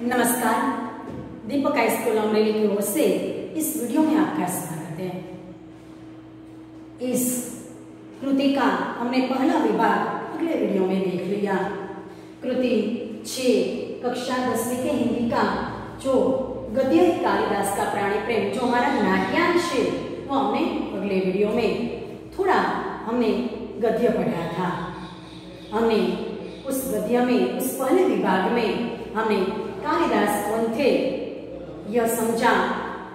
नमस्कार, दीपक हाईस्कूल अमरेली की ओर से इस वीडियो में आपका स्वागत है। इस कृति का हमने पहला विभाग अगले वीडियो में देख लिया। कृति 6 कक्षा 10वीं के हिंदी का जो गद्य है कालिदास का प्राणी प्रेम, जो हमारा नाट्यांश है, वो हमने अगले वीडियो में थोड़ा हमने गद्य पढ़ा था। हमने उस गद्य में, उस पहले विभाग में हमने कालिदास कौन थे यह समझा।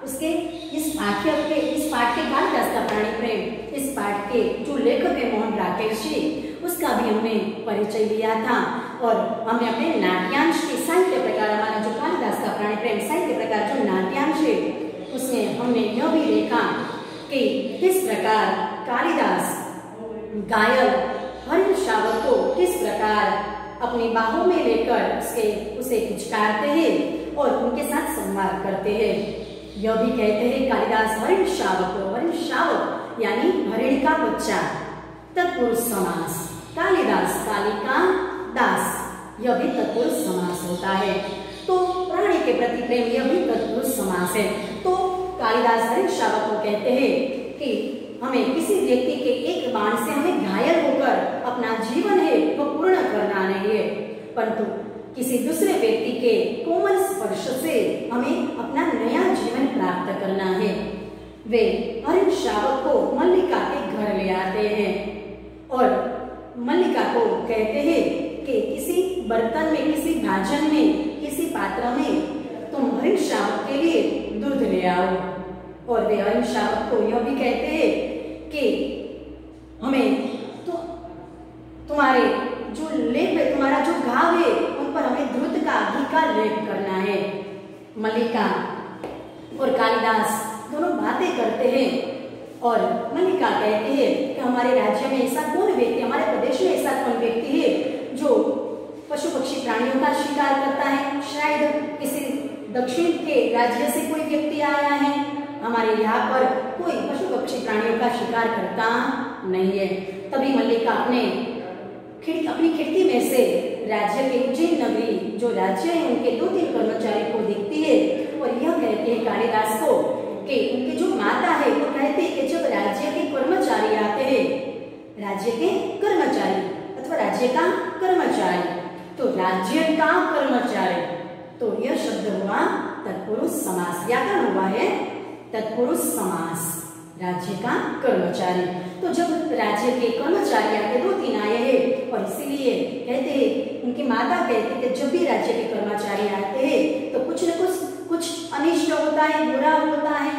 उसके इस पाठ के कालिदास का प्राणी प्रेम, इस पाठ के जो लेखक है मोहन राकेश जी, उसका भी हमने परिचय लिया था। और हमने अपने नाट्यांश के साहित्य प्रकार, हमारा जो कालिदास का प्राणी प्रेम साहित्य प्रकार जो नाट्यांश है, उसमें हमने यह भी देखा कि किस प्रकार कालिदास घायल हरिण शावक को किस प्रकार अपनी बाहों में लेकर उसे पुचकारते हैं और उनके साथ संवाद करते हैं। यह भी कहते हैं कालिदास हरिण शावक यानी हरिण का बच्चा। तत्पुरुष समास, कालिदास कालिका दास, यह भी तत्पुरुष समास होता है। तो प्राणी के प्रति प्रेम, यह भी तत्पुरुष समास है। तो कालिदास हरिण शावक को कहते हैं कि हमें किसी व्यक्ति के एक बाण से हमें घायल होकर अपना जीवन है वो पूर्ण करना नहीं है, परंतु किसी दूसरे व्यक्ति के कोमल स्पर्श से हमें अपना नया जीवन प्राप्त करना है। वे हरिण शावक को मल्लिका के घर ले आते हैं और मल्लिका को कहते हैं कि किसी बर्तन में, किसी भाजन में, किसी पात्र में तुम हरिण शावक के लिए दूध ले आओ। और वे हरिण शावक को यह भी कहते हैं कि हमें तो तुम्हारे जो लेप है, तुम्हारा जो घाव है, उन पर हमें दूध का घी का लेप करना है। मल्लिका और कालिदास दोनों बातें करते हैं और मल्लिका कहते हैं कि हमारे राज्य में ऐसा कौन व्यक्ति, हमारे प्रदेश में ऐसा कौन व्यक्ति है जो पशु पक्षी प्राणियों का शिकार करता है। शायद किसी दक्षिण के राज्य से कोई व्यक्ति आया है, हमारे यहाँ पर कोई पशु पक्षी प्राणियों का शिकार करता नहीं है। तभी मल्लिका अपनी खिड़की में से राज्य के उज्जैन नगरी जो राज्य है उनके 2-3 कर्मचारी को देखती है और यह कहती है कालिदास को कि उनकी जो माता है वो कहती है कि जब राज्य के कर्मचारी आते हैं, राज्य के कर्मचारी अथवा राज्य का कर्मचारी, तो राज्य का कर्मचारी, तो यह शब्द हुआ तत्पुरुष समास, व्याकरण हुआ है तत्पुरुष समास, राज्य का कर्मचारी। तो जब राज्य के कर्मचारी आते 2-3 आए हैं और इसीलिए कहते हैं, उनकी माता कहती है जब भी राज्य के कर्मचारी आते हैं तो कुछ न कुछ अनिष्ट होता है, बुरा होता है।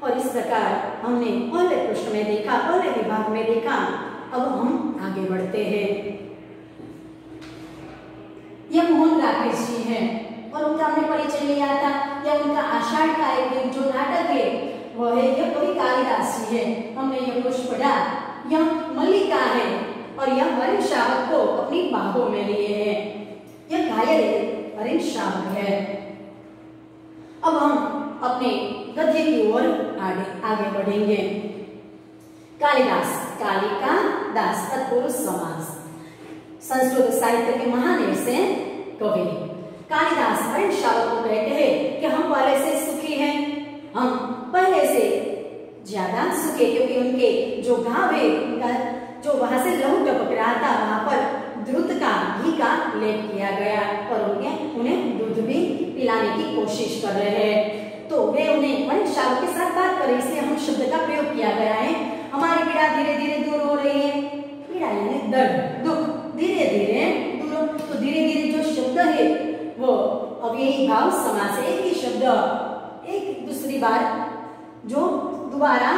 और इस प्रकार हमने पहले पृष्ठ में देखा, पहले विभाग में देखा। अब हम आगे बढ़ते हैं। यह मोहन राकेश जी है और उनका हमने परिचय लिया था। यह उनका आषाढ़ का एक जो नाटक है वह है, यह कवि कालिदास जी है। हमने यह पृष्ठ पढ़ा। यह मल्लिका है और यह हरिण शावक को अपनी बाहों में लिए है। यह घायल हरिण शावक है। अब हम अपने गद्य की ओर आगे बढ़ेंगे। कालिदास कालिका दास, तत्पुरुष समास, संस्कृत साहित्य के महान ऐसे कवि कालिदास हरिण शावक को कहते हैं कि हम पहले से सुखी हैं, हम पहले से ज्यादा सुखे, क्योंकि उनके जो घाव है, उनका जो वहां से लहू टपक रहा था, वहां पर दूध का घी का लेप किया गया और उन्हें दूध भी पिलाने की कोशिश कर रहे हैं। तो वे उन्हें हरिण शावक के साथ बात करें, इसलिए हम शब्द का प्रयोग किया गया है। हमारी पीड़ा धीरे धीरे दूर हो रही है। पीड़ा यानी दर्द, दुख धीरे धीरे दूर। तो धीरे धीरे जो शब्द है वो अव्ययी भाव समास है। एक ही शब्द एक दूसरी बार जो दोबारा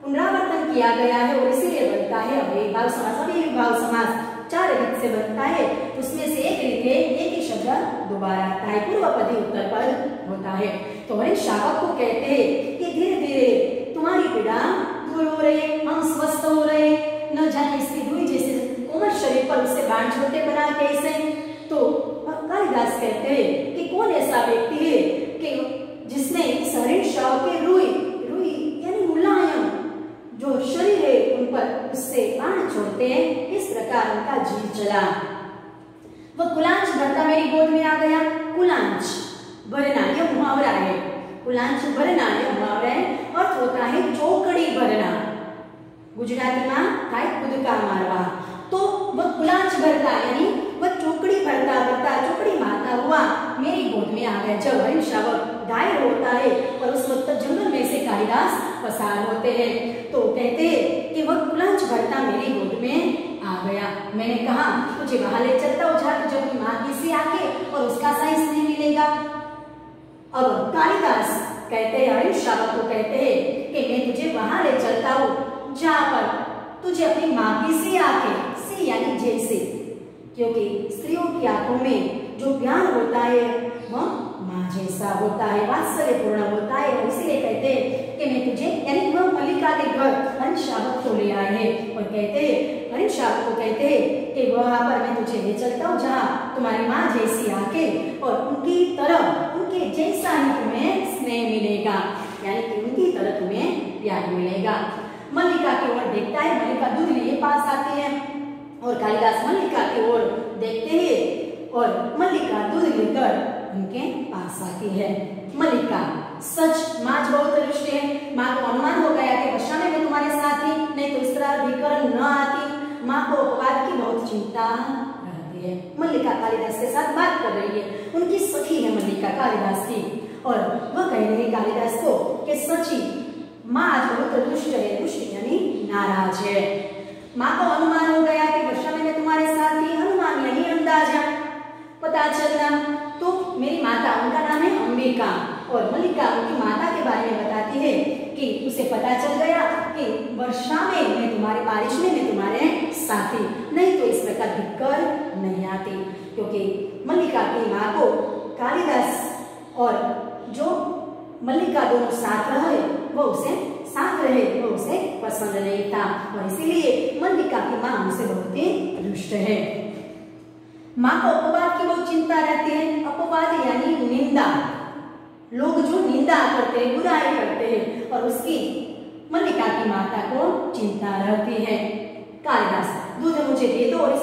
पुनरावर्तन किया गया है और इसीलिए बनता है अव्ययी भाव समास। अव्ययी भाव समास 4 रीत से बनता है, उसमें से एक रीत है एक ही शब्द दोबारा आता है, पूर्वपदी उत्तरपद होता है। तो हरिण शावक को कहते हैं कि धीरे धीरे तुम्हारी पीड़ा दूर हो रही है, हम स्वस्थ हो रहे हैं। न जाने इसकी रुई जैसे कोमल शरीर पर उसे बाण छोटे बना कैसे। तो कालिदास कहते हैं कि कौन ऐसा व्यक्ति है कि जिसने इस हरिण शावक के रुई यानी मुलायम जो शरीर है उन पर उससे बाण छोड़ते हैं, इस प्रकार उनका जीव चला। वह कुलांच भरता मेरी गोद में आ गया। कुलांच भरना यह मुहावरा है। कुलांच भरना यह मुहावरा है। अर्थ होता है चौकड़ी भरना। गुजराती में થાય કૂદકા मारवा। तो वह कुलांच भरता यानी वह चौकड़ी भरता भरता चौकड़ी मारता हुआ मेरी गोद में आ गया। जब हरिण शावक घायल होता है और उस वक्त जंगल में से कालिदास पसार होते हैं तो कहते हैं कि वह कुलांच भरता मेरी गोद में आ गया। मैंने कहा तुझे वहां ले चलता हूँ जहाँ तुझे अपनी माँ की सी आके और उसका साइंस नहीं मिलेगा। अब कालिदास कहते हैं हरिण शावक को कहते हैं कि मैं तुझे वहां ले चलता हूँ जहाँ पर तुझे अपनी माँ की सी आके, सी यानी जैसे, क्योंकि स्त्रियों की आंखों में जो प्यार होता है वह माँ जैसा होता है, वात्सल्यपूर्ण होता है। और इसीलिए कहते हैं कि मैं तुझे यानी वह मल्लिका के घर हरिण शावक को ले आए हैं और कहते हैं हरिण शावक को कहते हैं कि वहां पर मैं तुझे ले चलता हूँ जहाँ तुम्हारी माँ जैसी आके और उनकी तरह उनके जैसा ही तुम्हें स्नेह मिलेगा, यानी कि उनकी तरह तुम्हें प्यार मिलेगा। मल्लिका की ओर देखता है। मल्लिका दूध लिए पास आती है और कालिदास मल्लिका की ओर देखते हैं और मल्लिका दूध लेकर उनके पास आती है। मल्लिका सच माँ बहुत रुष्ट है। माँ को अनुमान हो गया कि वर्षा में मैं तुम्हारे साथ थी, नहीं तो इस तरह विकर्ण न आती। माँ को अपवाद की बहुत चिंता रहती है। मल्लिका कालिदास के साथ बात कर रही है। उनकी सखी है मल्लिका कालिदास की और वह कह रही है कालिदास को कि सची माँ आज बहुत रुष्ट है। रुष्ट यानी नाराज है। माँ को अनुमान हो गया कि वर्षा में मैं तुम्हारे साथ थी। अनुमान यानी अंदाजा, पता चलना। तो मेरी माता, उनका नाम है अंबिका और मल्लिका उनकी माता के बारे में बताती है कि उसे पता चल गया कि वर्षा में मैं तुम्हारे, बारिश में मैं तुम्हारे साथी, नहीं तो इस प्रकार दिक्कत नहीं आती। क्योंकि मल्लिका की माँ को कालिदास और जो मल्लिका दोनों साथ रहे वो उसे साथ रहे वो उसे पसंद नहीं था और इसीलिए मल्लिका की माँ उनसे बहुत ही रुष्ट है। माँ को अपवाद की बहुत चिंता रहती है। अपवाद यानी निंदा। लोग जो निंदा करते हैं, बुराई करते हैं और उसकी मल्लिका की माता को चिंता रहती है। कालिदास दूध मुझे दे दो और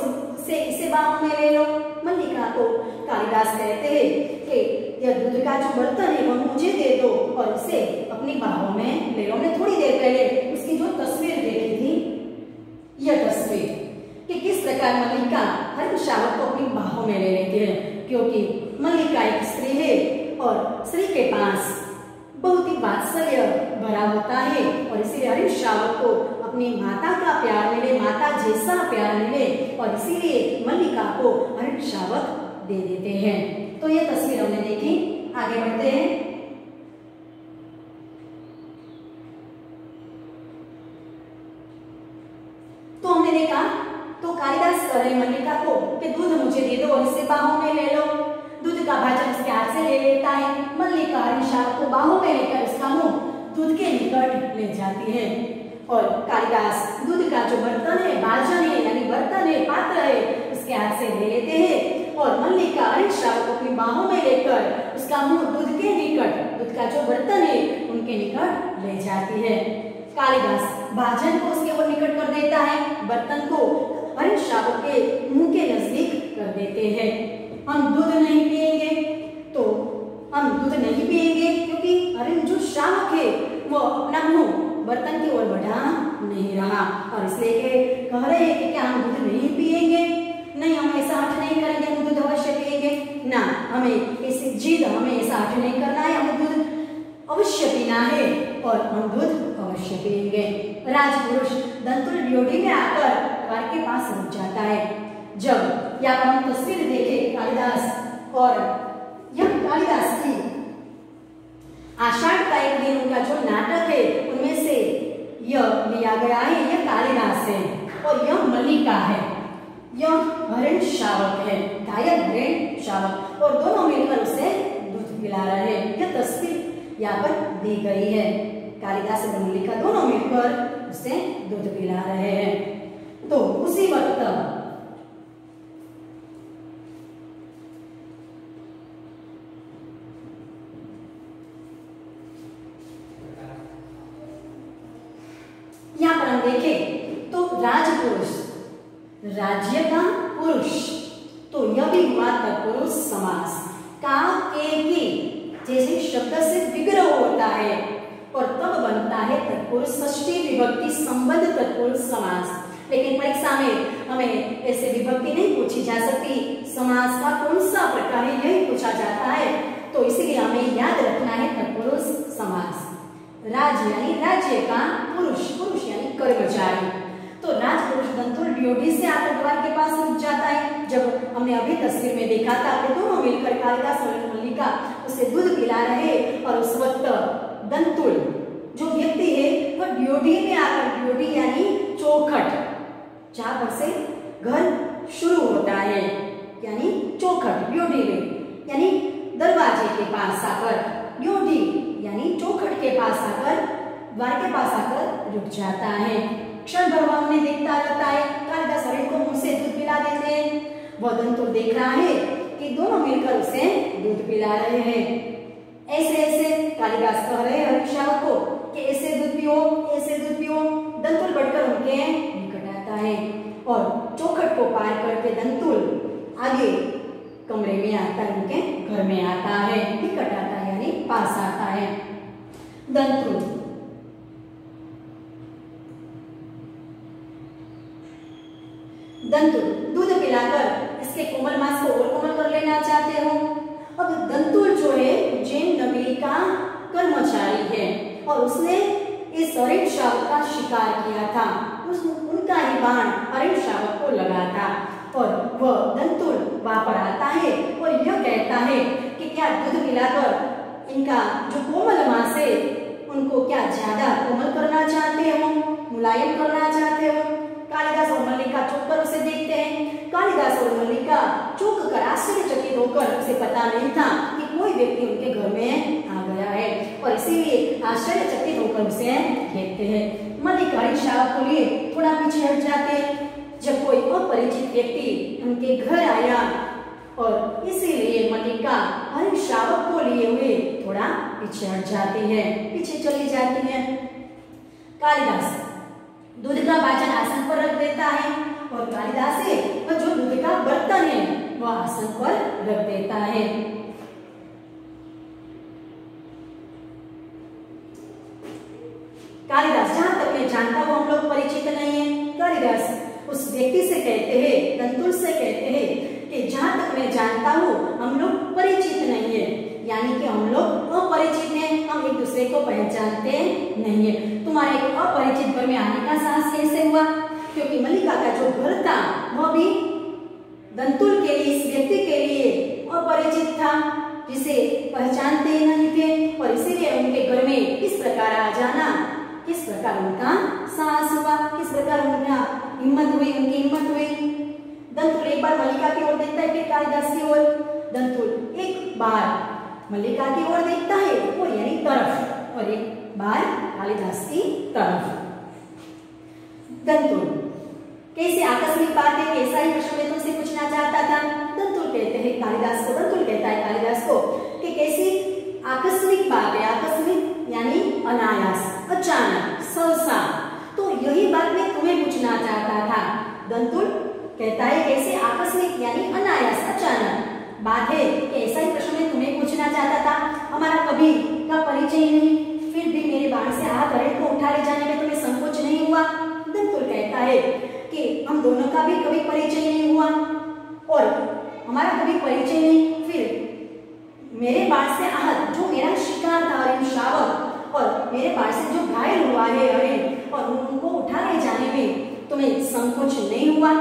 इसे बाहों में ले लो। मल्लिका को कालिदास कहते हैं कि यह दूध का जो बर्तन है वो मुझे दे दो और इसे अपनी बाहों में ले लो। हमने थोड़ी देर पहले उसकी जो तस्वीर देखी थी, यह तस्वीर कि किस प्रकार मल्लिका हरिण शावक को अपनी बाहों में ले लेती है। क्योंकि मल्लिका एक स्त्री है और स्त्री के पास बहुत ही वात्सल्य भरा होता है और इसीलिए हरिण शावक को अपनी माता का प्यार मिले, माता जैसा प्यार मिले और इसीलिए मल्लिका को हरिण शावक दे देते हैं। तो ये तस्वीर हमने देखी। आगे बढ़ते हैं। तो हमने देखा तो कालिदास कह रहे मल्लिका को कि दूध मुझे दे दो और इसे बाहों में ले लो। दूध का भाजन उसके हाथ से ले लेता है। मल्लिका हरिण शावक को बाहों में लेकर उसका मुंह दूध के निकट ले जाती है और कालिदास दूध का जो बर्तन है, भाजन है यानी बर्तन है, पात्र है, उसके हाथ से ले लेते हैं और मल्लिका हरिण शावक को अपनी बाहों में लेकर उसका मुंह दूध के निकट, दूध का जो बर्तन है उनके निकट ले जाती है। कालिदास भाजन को उसके ऊपर निकट कर देता है, बर्तन को हरिण शावक के मुंह के नजदीक कर देते हैं। हम दूध नहीं पिएंगे तो हम दूध नहीं पिएंगे क्योंकि हरिण जो शावक है वो अपना मुंह बर्तन की ओर बढ़ा नहीं रहा और इसलिए कह रहे हैं कि क्या हम दूध नहीं पिएंगे? नहीं, हम ऐसा हट नहीं करेंगे, हम दूध अवश्य पिएंगे ना। हमें ऐसी जिद, हमें ऐसा हट नहीं करना है, हमें दूध अवश्य पीना है और हम दूध अवश्य पिएंगे। राजपुरुष दंतुल ड्योढ़ी में आकर द्वार के पास रुक जाता है। जब यहाँ पर हम तस्वीर देखे कालिदास और यह कालिदास की आषाढ़ का एक दिन उनका जो नाटक है उनमें से यह लिया गया है। यह कालिदास है और यह मल्लिका है, यह हरिण शावक है, गायक हरिण शावक और दोनों मिलकर उसे दूध पिला रहे हैं। यह तस्वीर यहाँ पर दी गई है। कालिदास और मल्लिका दोनों मिलकर उसे दूध पिला रहे हैं। तो उसी वक्त यहाँ पर हम देखें तो राजपुरुष, राज्य का पुरुष, तो यह भी हुआ तत्पुरुष समास। का, के, की जैसे शब्द से विग्रह होता है और तब बनता है तत्पुरुष षष्ठी विभक्ति संबंध तत्पुरुष समास। लेकिन परीक्षा में हमें ऐसे विभक्ति नहीं पूछी जा सकती, समास का कौन सा प्रकार है यही पूछा जाता है, तो इसलिए हमें याद रखना है तत्पुरुष समास। राज यानी राज्य का पुरुष, पुरुष यानी कर्मचारी। तो राजपुरुष दंतुल ड्योढ़ी से आकर द्वार के पास रुक जाता है। जब हमने अभी तस्वीर में देखा था कि दोनों मिलकर कालिदास और मल्लिका उसे दूध पिला रहे और उस वक्त दंतुल जो व्यक्ति है वह ड्योढ़ी में आकर, ड्योढ़ी यानी चौखट, जहां पर से घर शुरू होता है यानी चौखट, ड्योढ़ी में यानी दरवाजे के पास आकर, ड्योढ़ी यानी चौखट के पास आकर, द्वार के पास आकर रुक जाता है। क्षण भर वह उन्हें देखता रहता है। कालिदास हरिण को मुंह से दूध पिला देते हैं। वह दंतुल देख रहा है कि दोनों मिलकर उसे दूध पिला रहे हैं। ऐसे ऐसे कालिदास कह रहे हैं हरिण शावक को कि ऐसे दूध पियो, ऐसे दूध पियो। दंतुल बढ़कर उनके निकट आता है और चौखट को पार करके दंतुल आगे कमरे में आता है, उनके घर में आता है, निकट आता है यानी पास आता है। दंतुल दंतुल दूध पिलाकर इसके कोमल मांस को और कोमल कर लेना चाहते हो। अब दंतुल जो है उज्जैन नगरी का कर्मचारी है और उसने इस हरिण शावक का शिकार किया था। उनका ही बाण हरिण शावक को लगा था और वह दंतुल वहां पर आता है और यह कहता है कि क्या दूध पिलाकर इनका जो कोमल मांस है उनको क्या ज्यादा कोमल करना चाहते हो, मुलायम करना चाहते हो। कालिदास और मल्लिका चौंक कर उसे देखते हैं। कालिदास और मल्लिका चौंक कर आश्चर्यचकित होकर, उसे पता नहीं था कि कोई व्यक्ति उनके घर में आ गया है और इसीलिए आश्चर्यचकित होकर उसे देखते हैं। मल्लिका हरिण शावक को लिए थोड़ा पीछे हट जाते हैं। जब कोई अपरिचित व्यक्ति उनके घर आया और इसीलिए मल्लिका हरिण शावक को लिए हुए थोड़ा पीछे हट जाती है, पीछे चली जाती है। कालिदास दूध का बाजन आसन पर रख देता है और कालिदास से वह जो दूध का बर्तन है वह आसन पर रख देता है। कालिदास जहां तक मैं जानता हूं हम लोग परिचित नहीं है। कालिदास उस व्यक्ति से कहते हैं, दंतुल से कहते हैं कि जहां तक मैं जानता हूं हम लोग परिचित नहीं है, यानी कि हम लोग अपरिचित हैं, हम एक दूसरे को पहचानते नहीं है। तुम्हारे एक अपरिचित घर में आने का साहस कैसे हुआ? क्योंकि मल्लिका का जो घर था वह भी दंतुल के लिए, इस व्यक्ति के लिए अपरिचित था, जिसे पहचानते नहीं थे और इसीलिए उनके घर में किस प्रकार आ जाना, किस प्रकार उनका साहस हुआ, किस प्रकार उनका हिम्मत हुई, उनकी हिम्मत हुई। दंतुल एक बार मल्लिका की ओर देखता है, फिर कालिदास की ओर। दंतुल एक बार मल्लिका की ओर देखता है, वो यानी तरफ, और एक बार कालिदास की तरफ। दंतुल कैसे आकस्मिक बात है, कैसा ही प्रश्न मैं तुमसे पूछना चाहता था। दंतुल कहते हैं कालिदास को, दंतुल कहता है कालिदास को कि कैसी आकस्मिक बात है, आकस्मिक यानी अनायास, अचानक, सहसा। तो यही बात मैं तुम्हें पूछना चाहता था। दंतुल कहता है कैसे आकस्मिक यानी अनायास, अचानक बात है कि ऐसा ही प्रश्न मैं तुम्हें पूछना चाहता था। हमारा कभी का परिचय नहीं, फिर भी मेरे बाण से हाथ हरिण को उठा ले जाने में तुम्हें संकोच नहीं हुआ। दंतुल कहता है कि हम दोनों का भी कभी परिचय नहीं हुआ और हमारा कभी परिचय नहीं, फिर मेरे बाण से आहत जो मेरा शिकार था हरिण शावक और मेरे बाण से जो घायल हुआ है हरिण और उनको उठा ले जाने में तुम्हें संकोच नहीं हुआ।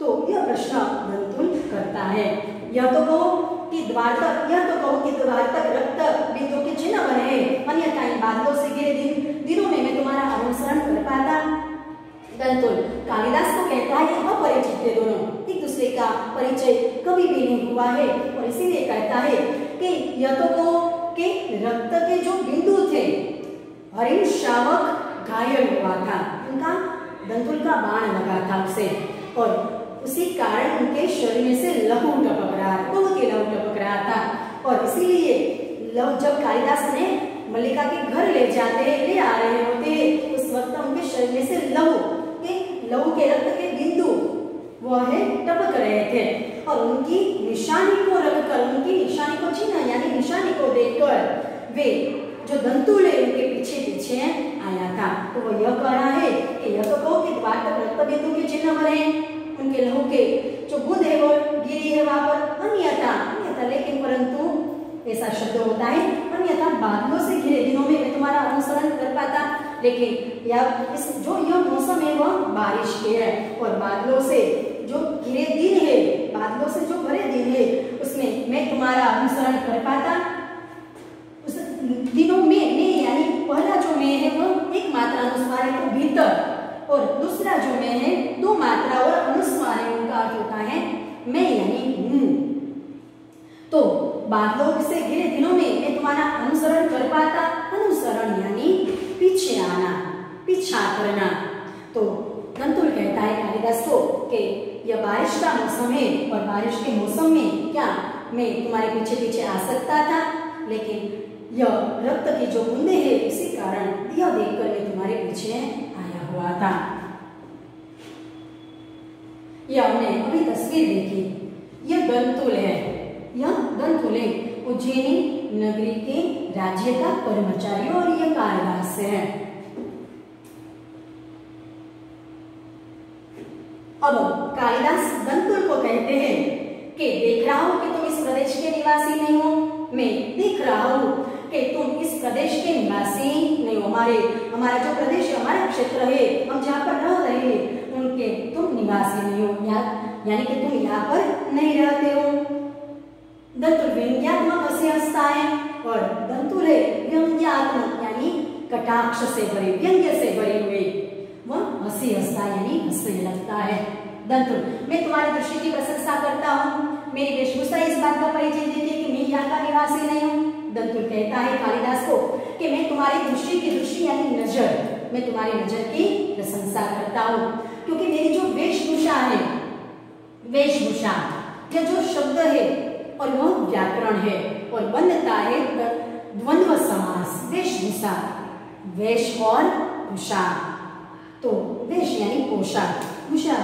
तो यह प्रश्न दंतुल करता है। यह तो कहो कि द्वार तक रक्त बिंदु के चिन्ह बने हैं, अन्यथा इन बादलों से घिरे दिनों में मैं तुम्हारा अनुसरण कर पाता। दंतुल कालिदास को कहता है कि अपरिचित थे दोनों, एक दूसरे का परिचय कभी भी नहीं हुआ है और इसीलिए कहता है कि यह तो कहो कि रक्त के जो बिंदु थे, हरिण शावक घायल हुआ था, उनका दंतुल का बाण लगा था उसे और उसी कारण उनके शरीर में से लहू टपक रहा था, बहुत ही लहू टपक रहा था और इसीलिए जब कालिदास ने मल्लिका के घर ले आ रहे होते, उस वक्त उनके शरीर में से लहू के रक्त के बिंदु वह टपक रहे थे और उनकी निशानी को रखकर, उनकी निशानी को चिन्ह यानी निशानी को देखकर वे जो दंतुल है उनके पीछे पीछे आया था। तो वो यह कह रहा है कि यह तो कहो कि द्वार तक रक्त बिंदु के चिन्ह बने, उनके लहू के जो बूंद है वो गिरी है वहां पर, अन्यथा लेकिन परंतु ऐसा शब्द होता है अन्यथा बादलों से घिरे दिनों में मैं तुम्हारा अनुसरण कर पाता, लेकिन जो यह मौसम है वह बारिश के है और बादलों से जो घिरे दिन है, बादलों से जो भरे दिन है उसमें मैं तुम्हारा अनुसरण कर पाता। उस दिनों में यानी पहला जो मैं है वह एक मात्रा अनुस्वार है तो भीतर, और दूसरा जो मैं है दो मात्रा और अनुस्वार है, उनका अर्थ होता है मैं यानी हूं। तो बादलों से घिरे दिनों में मैं तुम्हारा अनुसरण कर पाता, अनुसरण यानी पीछे आना, पीछा करना। तो दंतुल कहता है कालिदास को कि यह बारिश का मौसम है और बारिश के मौसम में क्या मैं तुम्हारे पीछे पीछे आ सकता था, लेकिन यह रक्त की जो बूंदे है इसी कारण यह देखकर मैं तुम्हारे पीछे आया हुआ था। यह हमने अभी तस्वीर देखी, यह दंतुल है, यह दंतुल है उज्जैनी नगरी के राज्य का कर्मचारी और यह कालिदास है। अब कालिदास दंतुल को कहते हैं कि देख रहा हूं कि तुम इस प्रदेश के निवासी नहीं हो, मैं देख रहा हूं कि तुम इस प्रदेश के निवासी नहीं हो, हमारा जो प्रदेश है, हमारा क्षेत्र है, हम जहाँ पर रह रहे हैं उनके तुम निवासी नहीं हो, यानी कि तुम यहाँ पर नहीं रहते हो। दंतुल व्यंग्यात्मक हंसी हंसता है और दंतुल है व्यंग्यात्मक यानी कटाक्ष से भरे, व्यंग्य से भरे हुए, वह हंसी हंसता यानी हंसने लगता है। दंतुल मैं तुम्हारी दृष्टि की प्रशंसा करता हूँ, मेरी वेशभूषा इस बात का परिचय देती है कि मैं यहाँ का निवासी नहीं हूँ। दंतुल कहता है कालिदास को कि मैं तुम्हारी दृष्टि की दृष्टि यानी नजर, मैं तुम्हारी नजर की प्रशंसा करता हूँ, क्योंकि मेरी जो वेशभूषा है, वेशभूषा यह जो शब्द है और वह व्याकरण है और बनता है द्वंद्व समास, वेशभूषा, वेश और भूषा। तो वेश यानी पोशाक, भूषा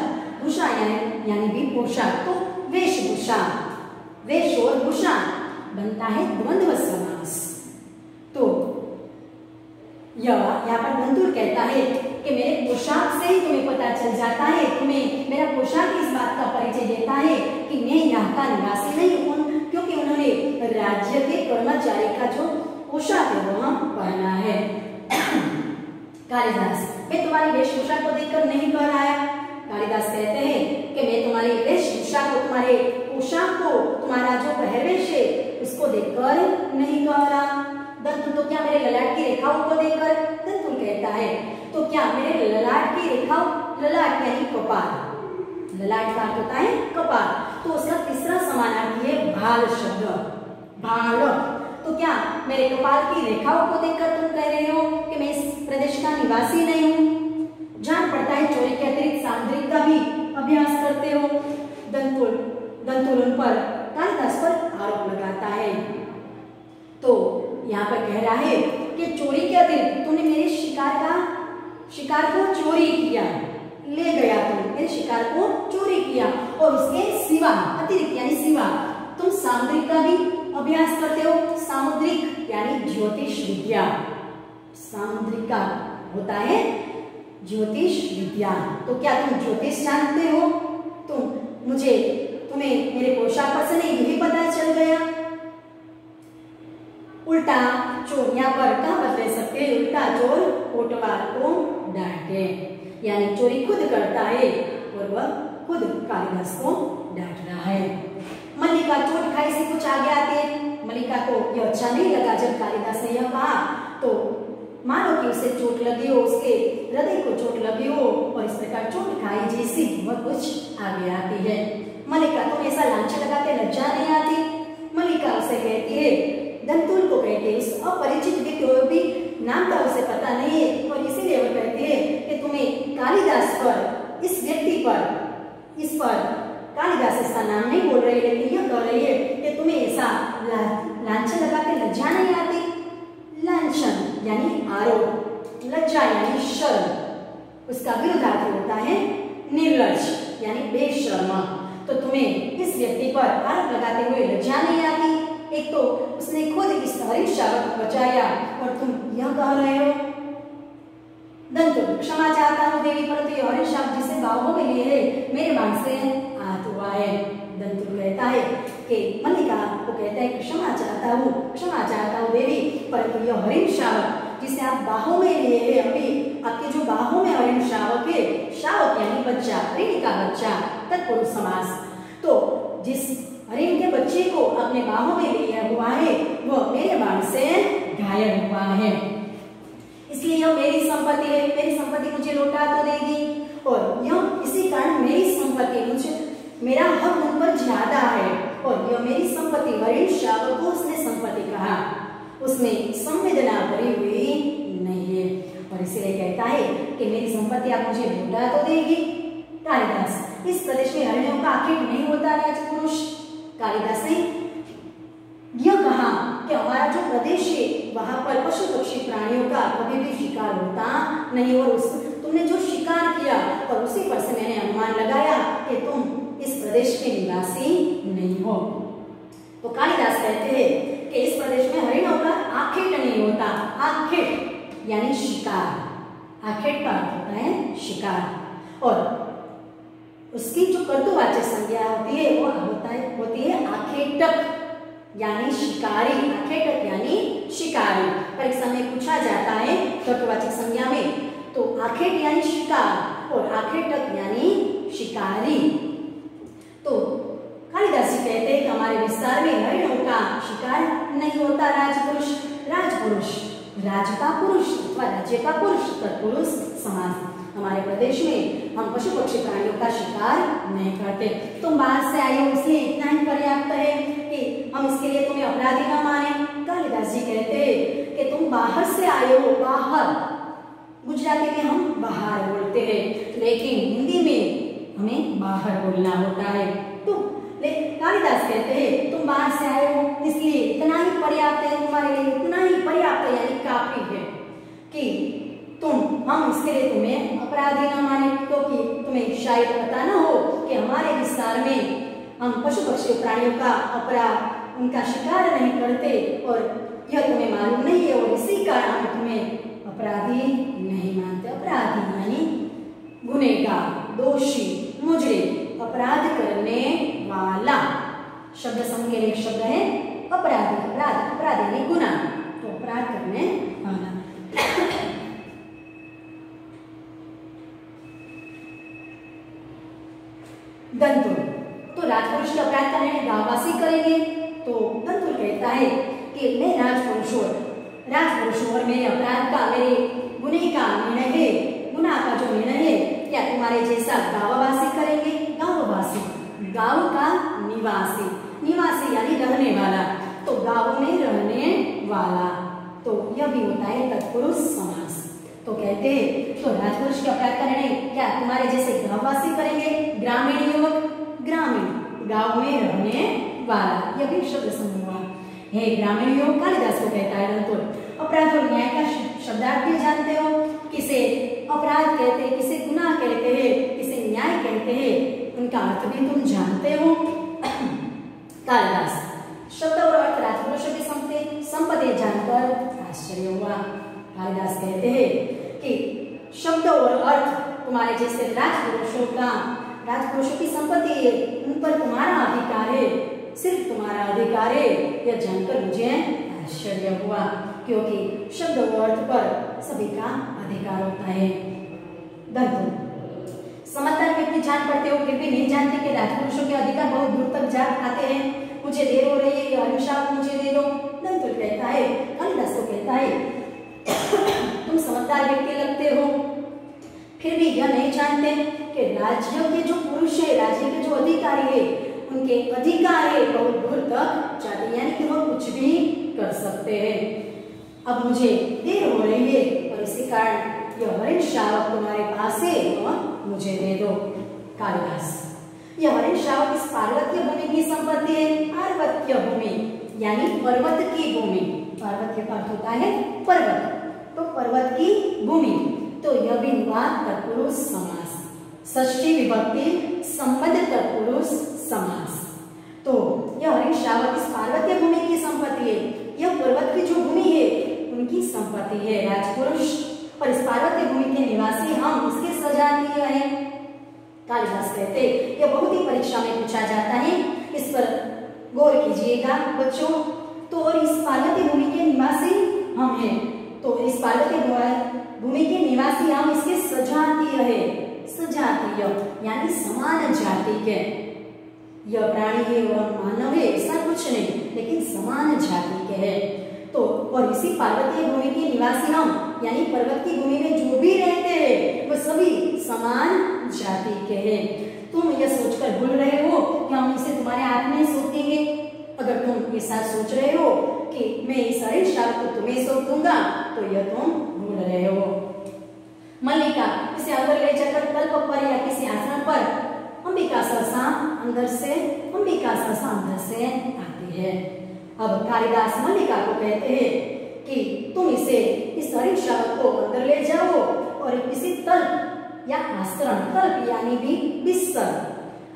भूषा यानी भी पोशाक, तो वेशभूषा, वेश और भूषा बनता है द्वंद्व समास। तो यहाँ पर दंतुल कहता है कि मेरे पोशाक से ही तुम्हें पता चल जाता है, तुम्हें मेरा पोशाक इस बात का परिचय देता है कि मैं यहाँ का निवासी नहीं हूँ, क्योंकि उन्होंने राज्य के कर्मचारी का जो पोशाक है वह पहना है। कालिदास मैं तुम्हारी वेशभूषा को देखकर नहीं कह रहा है, कालिदास कहते हैं कि मैं तुम्हारी वेशभूषा को, तुम्हारे पोशाक को, तुम्हारा जो पहरवेश है उसको देखकर नहीं कह रहा। दंतुल तो क्या मेरे ललाट की रेखाओं को देखकर, दंतुल कहता है तो क्या मेरे ललाट की रेखाओं, ललाट यानी कपाल, ललाट का अर्थ होता है कपाल, तो उसका तीसरा समानार्थी है भाल शब्द, भाल। तो क्या मेरे कपाल की रेखाओं को देखकर तुम कह रहे हो कि मैं इस प्रदेश का निवासी नहीं हूँ। जान पड़ता है चोरी के अतिरिक्त सामुद्रिक का भी अभ्यास करते हो। दंतुल उन पर, कालिदास पर आरोप लगाता है। तो यहाँ पर कह रहा है कि चोरी के अतिरिक्त तुमने मेरे शिकार को चोरी किया, ले गया, तुम मेरे शिकार को चोरी किया और उसके सिवा, अतिरिक्त यानी सिवा, तुम सामुद्रिक का भी अभ्यास करते हो। सामुद्रिक यानी ज्योतिष विद्या, सामुद्रिक का होता है ज्योतिष विद्या। तो क्या तुम ज्योतिष जानते हो? तुम्हें मेरे पोशाक पर से नहीं यही पता चल गया। उल्टा चोर, यहाँ पर कहाँ बदले सकते हैं, उल्टा चोर कोटवार को डांटे, यानी चोरी खुद करता है और वह खुद कालिदास को डांट रहा है। मल्लिका चोट खाई से कुछ आगे आती है। मल्लिका को यह अच्छा नहीं लगा जब कालिदास ने यह कहा, तो मानो कि उसे चोट लगी हो, उसके हृदय को चोट लगी हो और इस प्रकार चोट खाई जैसी वह कुछ आगे आती है। मल्लिका तुम ऐसा लांछन लगाते लज्जा नहीं आती? मल्लिका उसे कहती है, दंतुल को कहती है, उस अपरिचित व्यक्ति भी नाम का उसे पता नहीं है और इसीलिए वह कहती है कि तुम्हें कालिदास पर, इस व्यक्ति पर, इस पर कालिदास इसका नाम नहीं बोल रही है, लेकिन यह कह रही है कि तुम्हें ऐसा लांछन लगा के लज्जा नहीं आती। लांछन यानी आरोप, लज्जा यानी शर्म, उसका विरुद्धार्थ होता है निर्लज यानी बेशर्म। तो तुम्हें इस व्यक्ति पर आरोप लगाते हुए लज्जा नहीं आती? एक तो उसने खुद इस हरीश शावक को बचाया और तुम यह कह रहे हो। दंतुल, क्षमा चाहता हूँ देवी, परंतु ये हरीश शावक जिसे बाहों में लिए है मेरे मान से आहत हुआ है। दंतुल कहता है कि मल्लिका को कहता है क्षमा चाहता हूँ देवी, परंतु यह हरीश शावक जिसे आप बाहों में लिए है, अभी आपके जो बाहों में हरीश शावक है, शावक यानी बच्चा, हरिणी का बच्चा, तत्पुरुष समास, तो जिस हरिण के बच्चे को अपने बाहों में लिया हुआ है वह मेरे बाण से घायल हुआ है, इसलिए यह मेरी संपत्ति है, मेरी संपत्ति मुझे लौटा तो देगी, और यह इसी कारण मेरी संपत्ति, मुझे मेरा हक उन पर ज्यादा है, और यह मेरी संपत्ति, हरीश शावक को उसने संपत्ति कहा, उसमें संवेदना भरी हुई नहीं है, और इसलिए कहता है कि मेरी संपत्ति आप मुझे लौटा तो देगी। कालिदास, इस प्रदेश में हरिणों का आखिर नहीं होता राजपुरुष। कालिदास ने यह कहा कि हमारा जो प्रदेश है वहां पर पशु पक्षी प्राणियों का कभी भी शिकार होता नहीं, और तुमने जो शिकार किया और उसी पर से मैंने अनुमान लगाया कि तुम इस प्रदेश के निवासी नहीं हो। तो कालिदास कहते हैं कि इस प्रदेश में हरिणों का आखेट नहीं होता। आखेट यानी शिकार, आखेट का अर्थ होता है शिकार, और उसकी जो कर्तुवाचक संज्ञा होती है वो होती है आखेटक यानी शिकारी। आखेटक यानी शिकारी। परीक्षा में पूछा जाता है कर्तुवाचक संज्ञा में, तो आखेट यानी शिकार और आखेटक यानी शिकारी। तो कालिदास जी कहते हैं कि हमारे विस्तार में हरिणों का शिकार नहीं होता राजपुरुष। राजपुरुष, राज का पुरुष अथवा राज्य का पुरुष, तत्पुरुष समास। हमारे प्रदेश में हम पशु पक्षी प्राणियों का शिकार नहीं करते। तुम बाहर से आए हो इसलिए इतना ही पर्याप्त है कि हम इसके लिए तुम्हें अपराधी न माने। कालिदास जी कहते हैं कि तुम बाहर से आए हो, बाहर गुजराती में हम बाहर बोलते हैं, लेकिन हिंदी में हमें बाहर बोलना होता है। तो कालिदास कहते हैं तुम बाहर से आए हो इसलिए इतना ही पर्याप्त है, तुम्हारे लिए इतना ही पर्याप्त यानी काफी है कि हम इसके लिए तुम्हें अपराधी न माने, क्योंकि तुम्हें शायद पता न हो कि हमारे विस्तार में हम पशु पक्षी प्राणियों का अपराध, उनका शिकार नहीं करते, और यह तुम्हें मालूम नहीं है, और इसी कारण हम तुम्हें अपराधी नहीं मानते। अपराधी यानी गुनहगार, दोषी, मुजरिम, अपराध करने वाला। शब्द समूह के लिए एक शब्द है अपराधी। अपराध यानी गुनाह, तो अपराध करने वाला। दंतुल, तो राजपुरुष के अपराध का निर्णय गांववासी करेंगे। तो दंतुल कहता है कि मैं राजपुरुष और मेरे अपराध का, मेरे गुनाह का निर्णय है, गुनाह का जो निर्णय है क्या तुम्हारे जैसा गांववासी करेंगे? गांववासी, गांव का निवासी, निवासी यानी रहने वाला, तो गांव में रहने वाला, तो यह भी होता है तत्पुरुष समास। तो कहते हैं तो राजपुरुष के अपराध का निर्णय क्या तुम्हारे जैसे गांववासी करेंगे? ग्रामीण युवक, ग्रामीण गांव में रहने वाला, यह भी शब्द समूह है। ग्रामीण युवक कालिदास को कहता है दंतुल। अपराध और न्याय का शब्दार्थ भी जानते हो, किसे अपराध कहते हैं, किसे गुनाह कहते हैं, किसे न्याय कहते हैं, उनका अर्थ भी तुम जानते हो। कालिदास, शब्द और अर्थ राजपुरुषों की संपत्ति जानकर आश्चर्य हुआ। कालिदास कहते हैं कि शब्द और अर्थ तुम्हारे जैसे राजपुरुषों की संपत्ति है, उन पर तुम्हारा अधिकार है, सिर्फ तुम्हारा अधिकार है, यह जानकर मुझे आश्चर्य हुआ, क्योंकि शब्द और अर्थ पर सभी का अधिकार होता है। दंतुल, समझदार व्यक्ति जान पड़ते हो फिर भी नहीं जानते कि राजपुरुषों के अधिकार बहुत दूर तक जा आते हैं। मुझे देर हो रही है, ये अभिशाप मुझे दे दो। दंतुल कहता है, कालिदास को कहता है तुम समझदार व्यक्ति लगते हो, फिर भी यह नहीं जानते कि राज्य के जो पुरुष है, राज्य के जो अधिकारी है, उनके अधिकार है बहुत दूर तक जाते हैं, यानी कि वह कुछ भी कर सकते हैं। अब मुझे देर हो रही है और इसी कारण यह हरीश शावक तुम्हारे पास है और मुझे दे दो। कालिदास, यह हरीश शावक इस पार्वत्य भूमि की संपत्ति है। पार्वत्य भूमि यानी पर्वत की भूमि, पार्वत्य का अर्थ होता है पर्वत, तो पर्वत की भूमि, तो यह भी हुआ तत्पुरुष समास। षष्ठी विभक्ति संबंध तत्पुरुष अरिण शावक इस पार्वतीय भूमि की संपत्ति है। यह पर्वत की जो भूमि है उनकी संपत्ति है, राजपुरुष और इस पार्वतीय भूमि के निवासी हम, इसके सजातीय हैं। कालिदास कहते यह बहुत ही परीक्षा में पूछा जाता है, इस पर गौर कीजिएगा बच्चों। तो और इस पार्वतीय भूमि के निवासी हम हैं, तो इस पार्वतीय भूमि के निवासी हम इसके सजातीय है। सजातीय यानी समान जाति के, यह प्राणी है और मानव है ऐसा कुछ नहीं, लेकिन समान जाति के है। तो और इसी पार्वतीय भूमि के निवासी हम यानी पर्वत की भूमि में जो भी रहते हैं वो सभी समान जाति के हैं। तुम यह सोचकर भूल रहे हो कि हम इसे तुम्हारे हाथ में सौंप देंगे। अगर तुम ऐसा सोच रहे हो कि मैं इस अरिण शावक को तुम्हें सौंप दूंगा तो यह तुम भूल रहे हो। मल्लिका इसे अंदर ले जाकर तल्प पर या किसी आसन पर अंबिका सहसा अंदर से आती है। अब कालिदास मल्लिका को कहते हैं कि तुम इसे इस अरिण शावक को अंदर ले जाओ और किसी तल्प या आश्रम, तल्प यानी भी बिस्तर,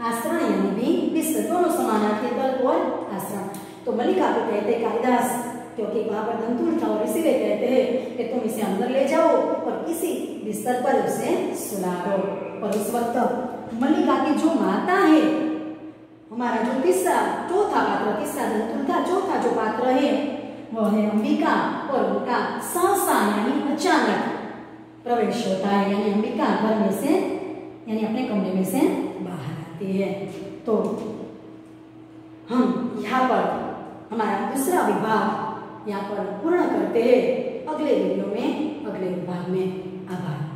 आश्रम यानी भी बिस्तर, दोनों समानार्थी तल्प और आश्रम। तो मल्लिका को कहते कालिदास, क्योंकि वहां पर दंतुल था और इसीलिए कहते हैं कि तुम इसे अंदर ले जाओ और किसी बिस्तर पर उसे सुला दो। और उस वक्त मल्लिका की जो माता है, हमारा जो तीसरा चौथा पात्र, तीसरा दंतुल था, चौथा जो पात्र है वो है अंबिका, और उनका सहसा यानी अचानक प्रवेश होता है, यानी अंबिका घर में से यानी अपने कमरे में से बाहर आती है। तो हम यहाँ पर हमारा दूसरा विभाग यहाँ पर पूर्ण करते हैं। अगले वीडियो में, अगले विभाग में। आभार।